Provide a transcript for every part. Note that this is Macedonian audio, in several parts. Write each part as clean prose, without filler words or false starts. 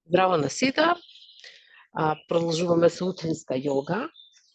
Здраво на сите. Продолжуваме со утринска јога.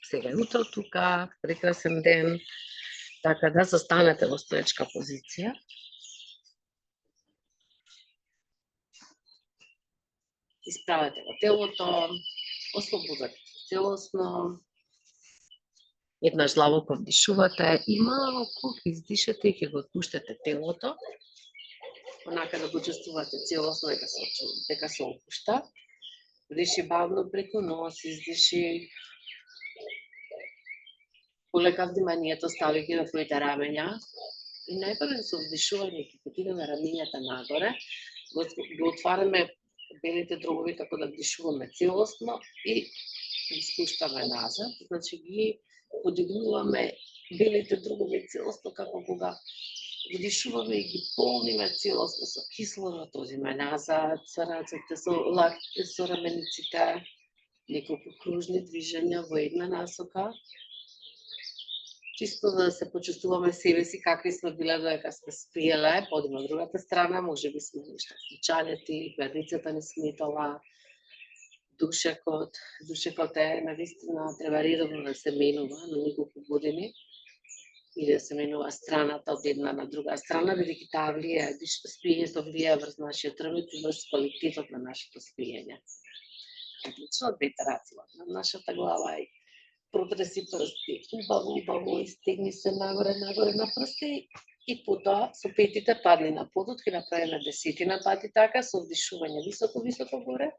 Сега е утро тука, прекрасен ден. Така да застанете во стоечка позиција. Исправете го телото, ослободете целосно. Еднаш длабоко вдишувате и малку издишете и ќе го отпуштате телото. Онака да го чувствувате целосно дека се опушта. Вдиши бавно преку нос, издиши. Полека вниманието стави на твоите рамења. И најпрво со вдишување ќе потигнеме рамењата нагоре. Го отвараме белите дробови како да вдишуваме целосно и ги спуштаме назад. Значи ги подигнуваме белите дробови целосно како кога вдишуваме и ги полниме целосно со кислород, одиме назад, со рацете, со рамениците, неколку кружни движења во една насока. Чисто да се почувствуваме себе си какви сме биле додека сме спиеле, подиме од другата страна, може би сме нешто случањети, гледницата не сметала, душекот е навистина треба редовно да се менува на неколку години. И да се менува страната од една на друга страна, бидејќи таа влијае, спиењето влијае врз нашиот ритм и врз квалитетот на нашето спиење. Одлично, двете раци на нашата глава и протреси прсти, убаво, истегни се нагоре на прсти и потоа со петите падни на подот, ќе направиме 10 пати така, со вдишување високо горе,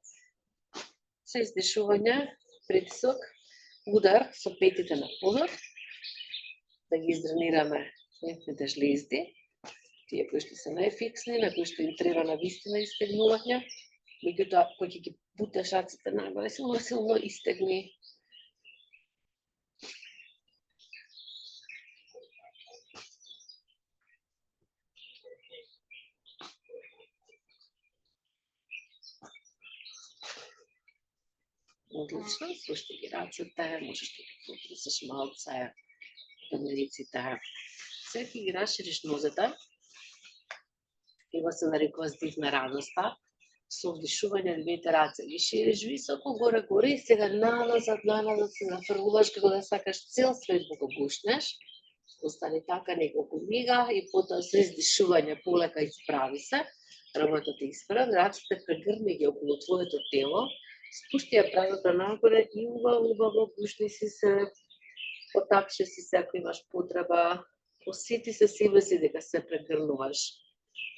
со издишување, притисок, удар со петите на подот, да ги издренираме лимфните жлезди, тие кои што се најфиксни, на кои што им треба навистина истегнување, меѓутоа кој ќе ги буташ раците нагоре, силно истегни. Одлично, спушти ги рацете, можеш да ги потресеш малце, рамениците. Сега ќе ги расшириш нозете. Ова се нарекува здив на радоста. Со вдишување двете раце ги шириш високо, горе и сега назад се нафрлуваш како да сакаш цел свет да го гушнеш. Остани така неколку мига и потоа со издишување полека исправи се. Работата исправи, рацете прегрни ги околу твоето тело. Спушти ја брадата нагоре и убаво гушни си се. Потапше си се ако имаш потреба, осети се себе си дека се прегрнуваш.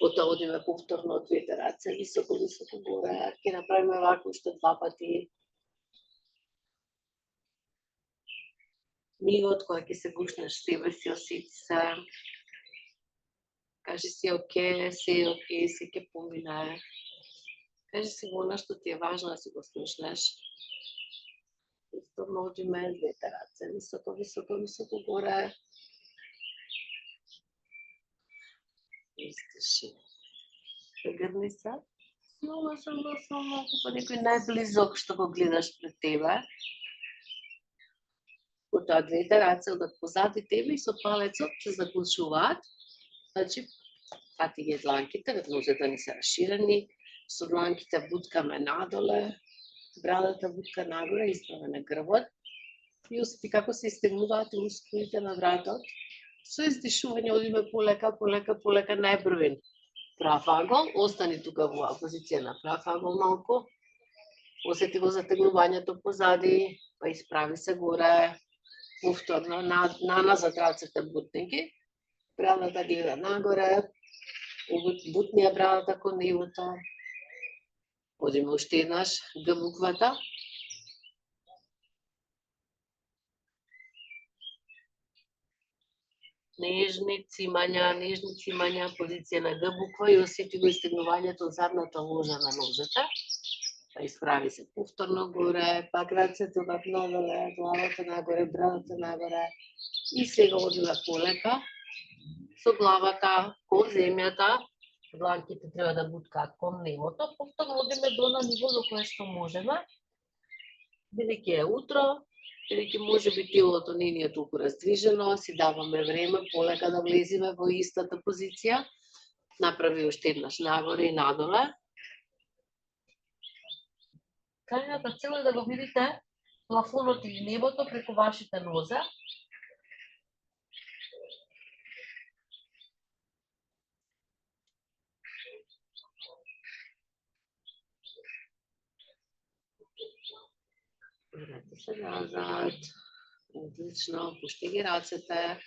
Потоа одиме повторно од двете раце, високо горе, ќе направиме вака уште 2 пати. Мигот кога ќе се гушнеш себе си, осети се. Кажи си окей, се ќе помине. Кажи си го она што ти е важно да си го слушнеш. Повторно одиме двете раце, високо горе. Издиши. Прегрни се. Само, па некој најблизок што го гледаш пред тебе. Потоа двете раце одат позади тебе и со палецот се заклучуваат. Значи, фати ги дланките, нозете ни се расширени, со дланките буткаме надоле, брадата бутка нагоре, исправаме грбот и усети како се истегнуваат мускулите на вратот. Со издишување одиме полека најбрвен прав агол, остани тука во позиција на прав агол малку, осети го затегнувањето позади, па исправи се горе, повторно назад рацете бутни ги, брадата гледа нагоре, бутни ја брадата кон нивото, одиме уште еднаш, Г буквата. Нежни цимања, позиција на Г буква и осети го истегнувањето од задната ложа на нозете. Па исправи се повторно горе, пак рацете одат надоле, главата нагоре, брадата нагоре. И сега одиме полека, со главата кон земјата, дланките треба да буткаат кон нивото, повторно одиме до на ниво до кое што можеме. Бидејќи е утро, бидејќи може би телото не е толку раздвижено, си даваме време полека да влеземе во истата позиција. Направи уште еднаш нагоре и надоле. Крајната цел е да го видите плафонот или небото преку вашите нозе. Врати се назад. Одлично, пушти ги рацете.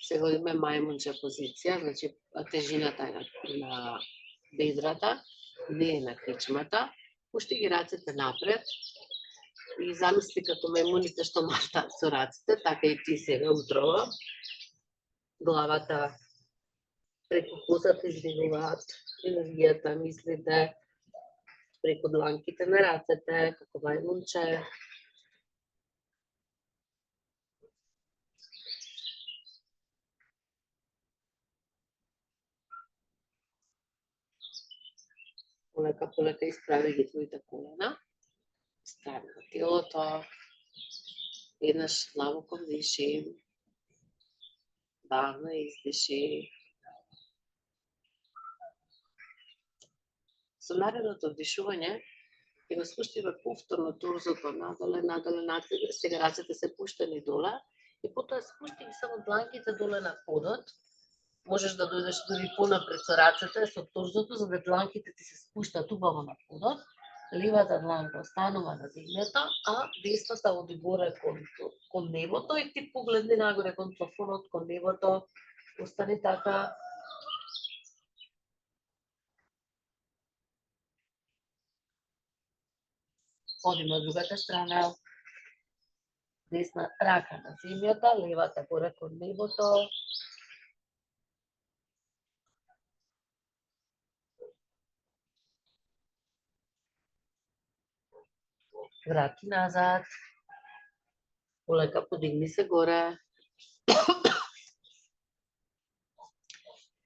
Сега одиме мајмунче позиција, значи тежината е на бедрата, не е на кричмата. Пушти ги рацете напред и замисли како мајмуните што мартаат со рацете, така и ти сега утрово. Главата преку косата издигуваат енергијата, мислите преку дланките на рацете, како мајмунче. Полека исправи ги твоите колена. Исправи на телото. Еднаш длабоко вдиши. Бавно издиши. Со наредното вдишување ќе го спуштиме повторно торзото надоле, сега рацете се пуштени доле и потоа спушти ги само дланките доле на подот. Можеш да дојдеш дури понапред со рацете, со торзото, за да дланките ти се спуштат убаво на подот. Левата дланка останува на земјата, а десната оди горе кон небото и ти погледни нагоре кон плафонот, кон небото. Остани така. Одиме од другата страна. Десна рака на земјата, левата горе кон небото. Врати назад. Полека подигни се горе.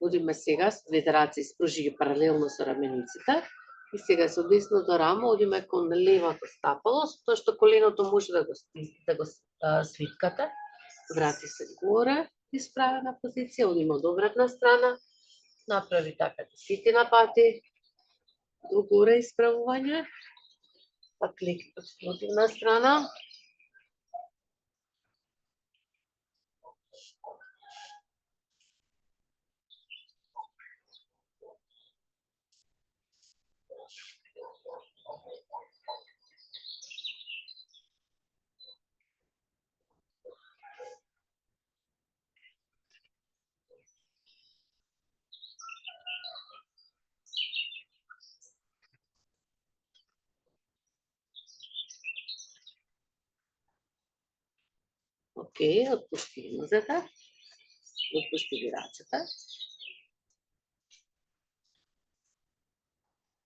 Одиме сега со двете раце, испружи ги паралелно со рамениците. И сега со десното рамо одиме кон левото стапало, со тоа што коленото може да го свиткате. Врати се горе, исправена позиција, одиме од обратна страна. Направи така 10 пати. До горе исправување. Па клик од противна страна. Океј, отпушти ги нозете, отпушти ги рацете.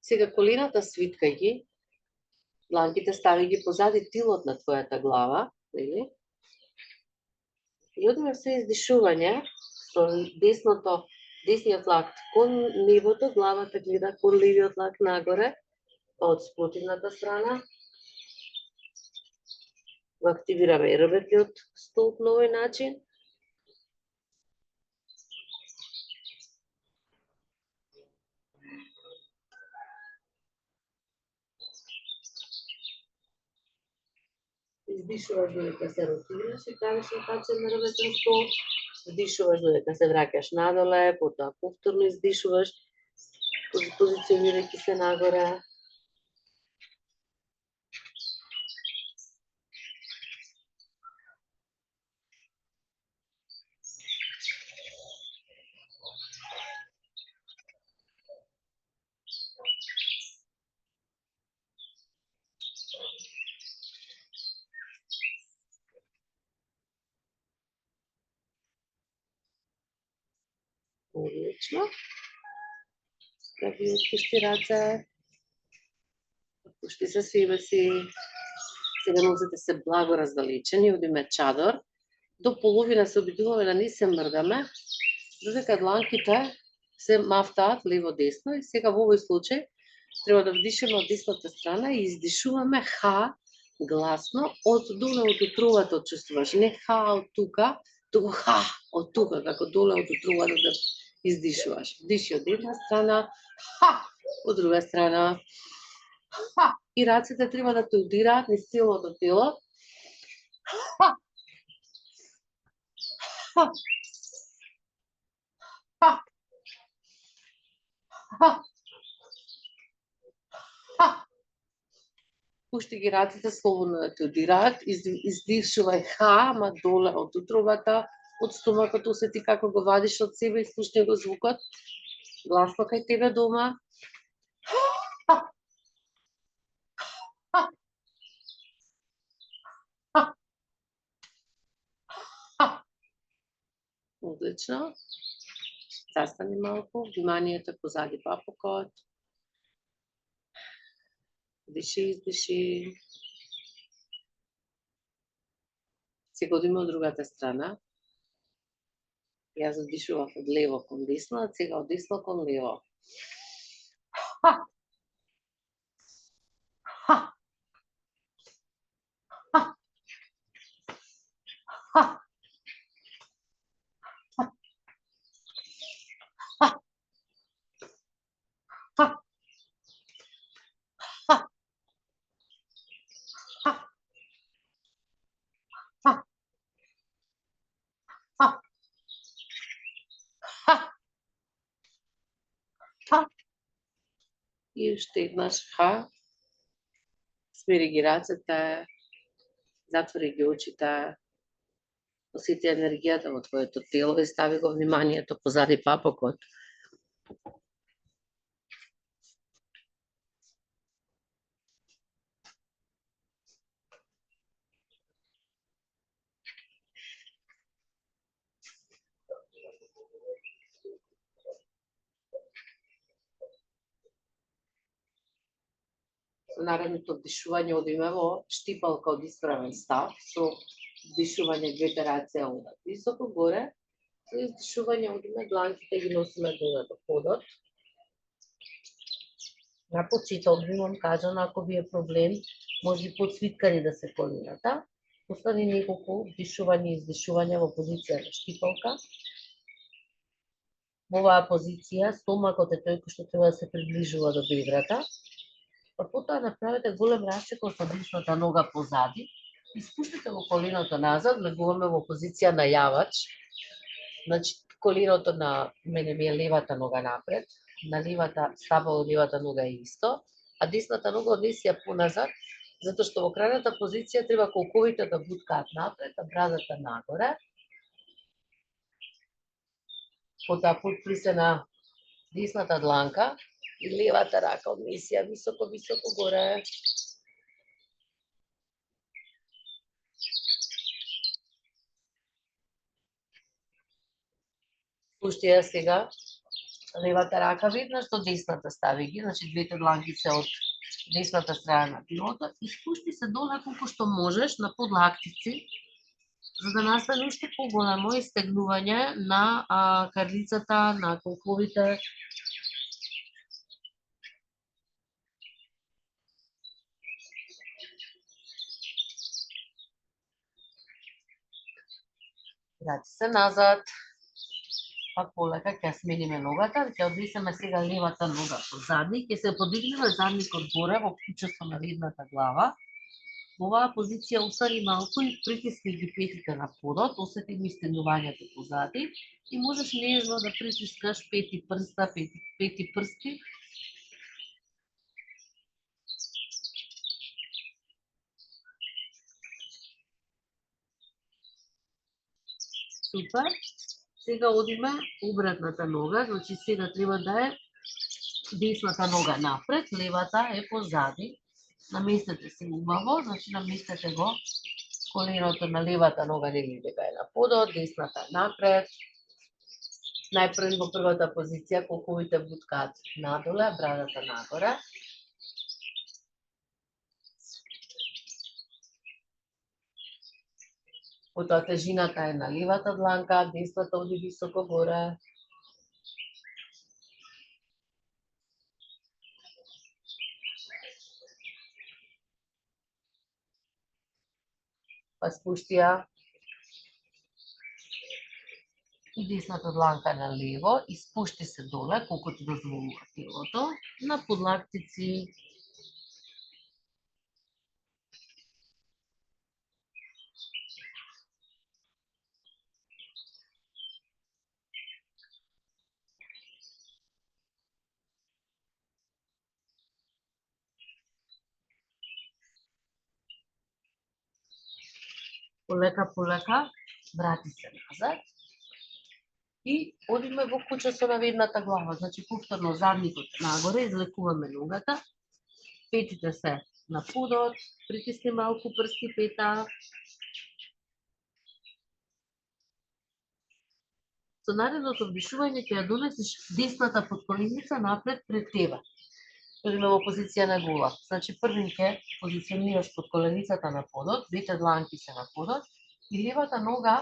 Сега колената свиткај ги, дланките стави ги позади тилот на твојата глава, нели? И одиме се издишување, со десниот лакт кон небото, главата гледа кон левиот лакт нагоре, па од спротивната страна. Го активираме еробетниот столб на овој начин. Издишуваш додека се ротираш и правиш ротација на еробетен столб. Вдишуваш додека се враќаш надоле, потоа повторно издишуваш, позиционирајќи се нагоре. Одлично. Да ви отпушти раце. Отпушти се себе си. Сега нозете се благо раздалечени, одиме чадор. До половина се обидуваме да не се мрдаме, додека дланките се мафтаат лево-десно и сега во овој случај треба да вдишаме од десната страна и издишуваме ха гласно од доле од утробата чувствуваш, не ха од тука, туку ха од тука, како доле од утробата да издишуваш. Вдиши од една страна, ха од друга страна. И рацете треба да те удираат низ целото тело. Пушти ги рацете слободно да те удираат, издишувај ама доле од утробата, од стомакот, осети како го вадиш од себе и слушни го звукот. Гласно кај тебе дома. Одлично. Застани малку, вниманието позади папукот. Диши, издиши. Сега одиме од другата страна. Јас вдишував од лево кон десно, а сега од десно кон лево. И уште еднаш смири ги рацете, затвори ги очите, осети енергијата во твоето тело и стави го вниманието позади папукот. Со наредното вдишување одиме во штипалка од исправен став, со вдишување двете раце одат високо горе, со издишување одиме дланките ги носиме доле до подот. На почеток би вам кажано, ако ви е проблем, може и подсвиткани да се колената. Остани неколку вдишување и издишување во позиција на штипалка. Во оваа позиција стомакот е тој кој што треба да се приближува до бедрата. Па потоа направете голем расчекор со десната нога позади и спуштите го коленото назад, влегуваме во позиција на јавач. Значи, коленото на мене ми е левата нога напред, на левата стапа од левата нога е исто, а десната нога однеси ја поназад, затоа што во крајната позиција треба колковите да буткаат напред, а брадата нагоре. Потоа потпри се на десната дланка и левата рака однеси ја високо горе. Пушти ја сега левата рака веднаш до десната стави ги, значи двете дланки се од десната страна на тилото и спушти се доле колку што можеш на подлактици, за да настане уште поголемо истегнување на карлицата, на колковите. Врати се назад. Пак полека ќе смениме ногата, ќе однесеме сега левата нога позади, ќе се подигнеме задникот горе во кучето на редната глава. Во оваа позиција остани малку и притисни ги петите на подот, осети ги стегнувањето позади и можеш нежно да притискаш пети прсти. Супер. Сега одиме обратната нога, значи сега треба да е десната нога напред, левата е позади. Наместете се убаво, значи наместете го коленото на левата нога негде дека е на подот, десната напред. Најпрво во првата позиција колковите буткаат надоле, брадата нагоре. Потоа тежината е на левата дланка, десната оди високо горе. Па спушти ја и десната дланка на лево и спушти се доле, колкото дозволува телото, на подлактици. полека врати се назад и одиме во куќа со наведната глава. Значи, повторно задникот нагоре, излекуваме ногата, петите се на подот, притисни малку прсти пета. Со наредното вдишување ќе ја донесеш десната подколеница напред пред тебе. Одиме во позиција на гула. Значи, првин ќе позиционираш подколеницата на подот, двете дланки се на подот и левата нога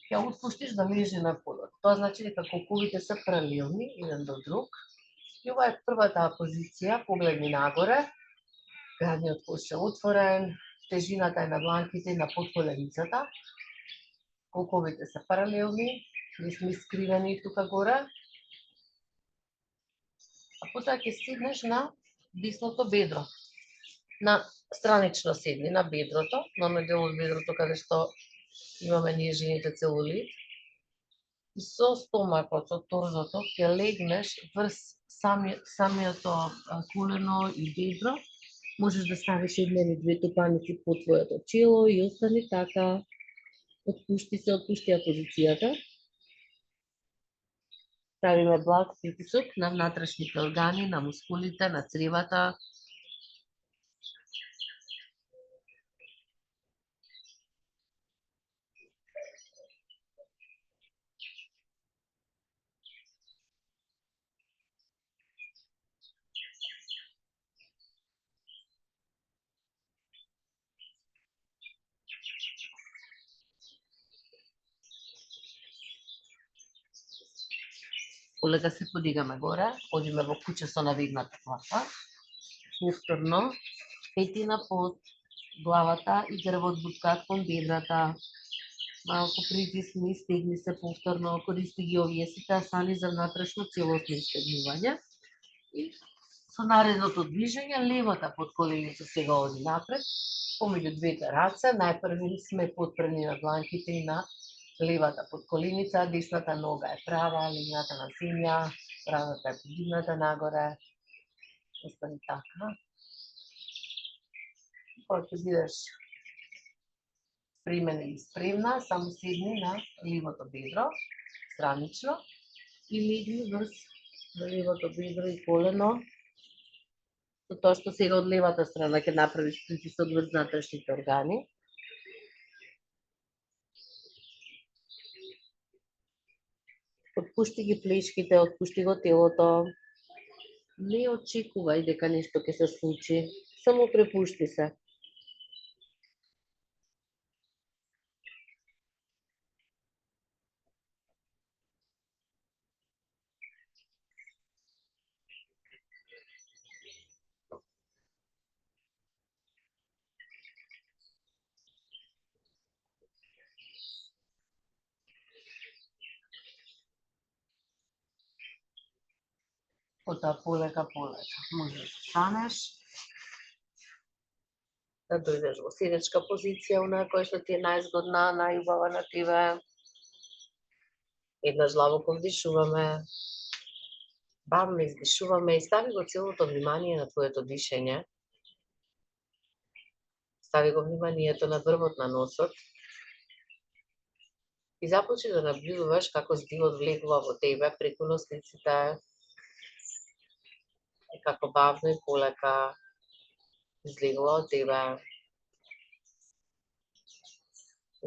ќе отпуштиш да лежи на подот. Тоа значи дека колковите се паралелни еден до друг. И ова е првата позиција, погледни нагоре, градниот кош е отворен, тежината е на дланките и на подколеницата. Колковите се паралелни, не сме искривени тука горе. А потоа ќе седнеш на десното бедро. На странично седни на бедрото, на оној дел од бедрото каде што имаме ние жените целулит. И со стомакот, со торзото ќе легнеш врз самиото колено и бедро. Можеш да ставиш една или две топаници по твоето чело и остани така. Отпушти ја позицијата. Правиме благ притисок на внатрешните органи, на мускулите, на цревата. Полека се подигаме горе, одиме во куќа со наведната глава. Повторно, пети на под, главата и грбот буткаат кон бедрата. Малку притисни, стегни се повторно, користи ги овие сите асани за внатрешно целосно истегнување. И со наредното движење, левата подколеница сега оди напред, помеѓу двете раце, најпрви сме подпрени на дланките и на левата подколеница, десната нога е права, легната на земја, правата е подигната нагоре. Остани така. Кога ќе бидеш спремен или спремна, само седни на левото бедро, странично, и легни врз левото бедро и колено. Со тоа што сега од левата страна ќе направиш притисок врз внатрешните органи. Отпушти ги плешките, отпушти го телото. Не очекувај дека нешто ќе се случи, само препушти се. Потоа полека. Можеш да станеш, да дојдеш во седечка позиција, онаа која што ти е најзгодна, најубава на тебе. Еднаш длабоко вдишуваме, бавно издишуваме и стави го целото внимание на твоето дишење. Стави го вниманието на врвот на носот и започни да наблюдуваш како здивот влегува во тебе преку носниците, и како бавно и полека излегува од тебе.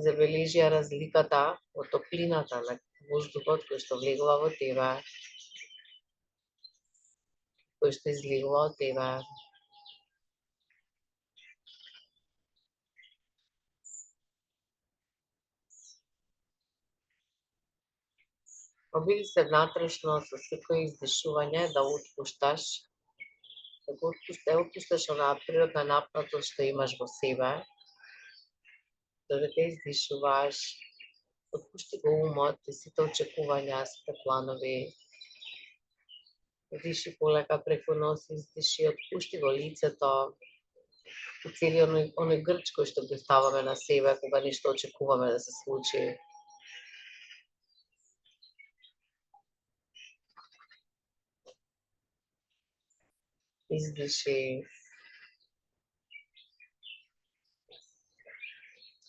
Забележи ја разликата во топлината на воздухот кој што влегува во тебе, кој што излегува од тебе. Обиди се внатрешно со секој издишување да отпушташ, да отпушташ онаа природна напнатост што имаш во себе. Додека издишуваш, отпушти го умот и сите очекувања, сите планови. Диши полека преку нос, издиши, отпушти го лицето, и целиот оној грч кој што го ставаме на себе кога нешто очекуваме да се случи. Издиши.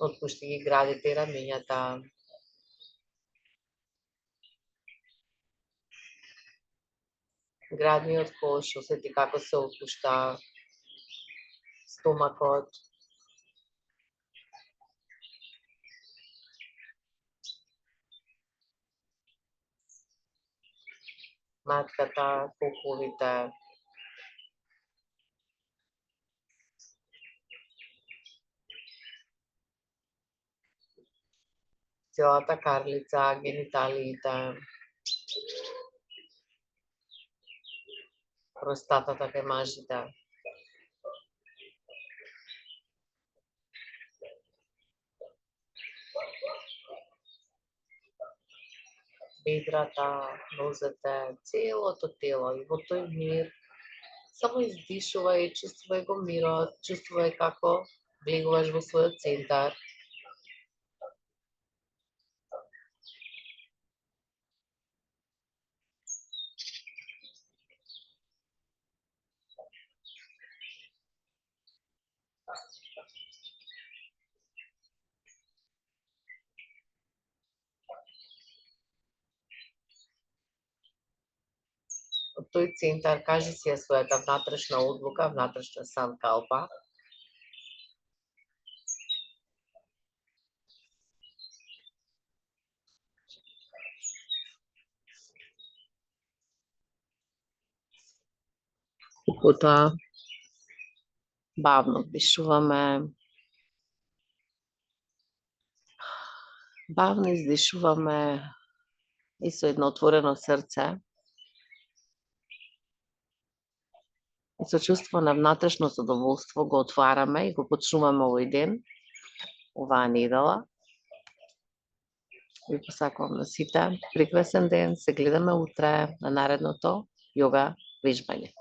Отпушти ги градите и рамењата. Градниот кош, осети како се отпушта стомакот. Матката, куковите. Целата карлица, гениталиите. Простатата кај мажите. Бедрата, нозете, целото тело и во тој мир само издишувај и чувствувај го мирот, чувствувај како влегуваш во својот центар. Од тој центар кажи си ја својата внатрешна одлука, внатрешна санкалпа. И потоа бавно вдишуваме. Бавно издишуваме и со едно отворено срце. И со чувство на внатрешно задоволство го отвараме и го почнуваме овој ден, оваа недела. Ви посакувам на сите прекрасен ден, се гледаме утре на наредното јога вежбање.